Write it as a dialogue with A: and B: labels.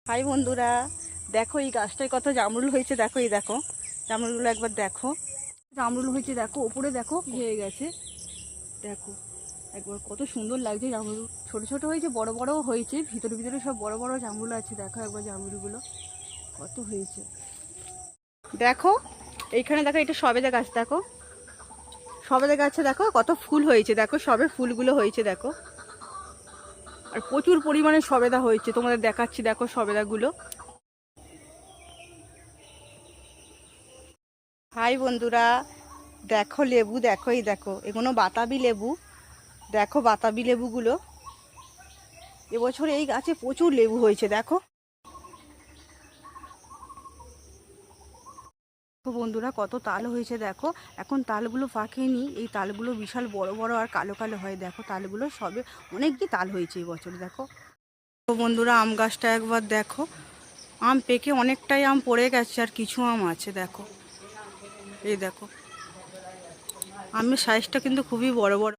A: High বন্ধুরা, দেখো এই গাছটায় কত জামরুল হয়েছে। দেখো এই দেখো জামরুলগুলো একবার দেখো। জামরুল হয়েছে দেখো, ওপরে দেখো কি হয়ে গেছে। দেখো একবার কত সুন্দর লাগছে। জামরুল ছোট ছোট হয়েছে, বড় বড়ও হয়েছে, ভিতরে ভিতরে সব বড় বড় জামরুল আছে। দেখো একবার জামরুলগুলো কত হয়েছে। দেখো এইখানে দেখো, এটা সবেদা গাছ। দেখো সবেদা গাছে দেখো কত ফুল হয়েছে। দেখো সবে ফুলগুলো হয়েছে দেখো, আর প্রচুর পরিমাণে সবেদা হয়েছে। তোমাদের দেখাচ্ছি দেখো সবেদাগুলো। হাই বন্ধুরা, দেখো লেবু, দেখো এই দেখো, এগুলো বাতাবি লেবু। দেখো বাতাবি লেবুগুলো, এবছর এই গাছে প্রচুর লেবু হয়েছে। দেখো বন্ধুরা কত তাল হয়েছে। দেখো এখন তালগুলো পাকেনি, এই তালগুলো বিশাল বড় বড় আর কালো কালো হয়। দেখো তালগুলো সবে অনেকই তাল হয়েছে এই বছর। দেখো তো বন্ধুরা আম গাছটা একবার দেখো, আম পেকে অনেকটাই আম পড়ে গেছে, আর কিছু আম আছে। দেখো এই দেখো, আমের সাইজটা কিন্তু খুবই বড় বড়।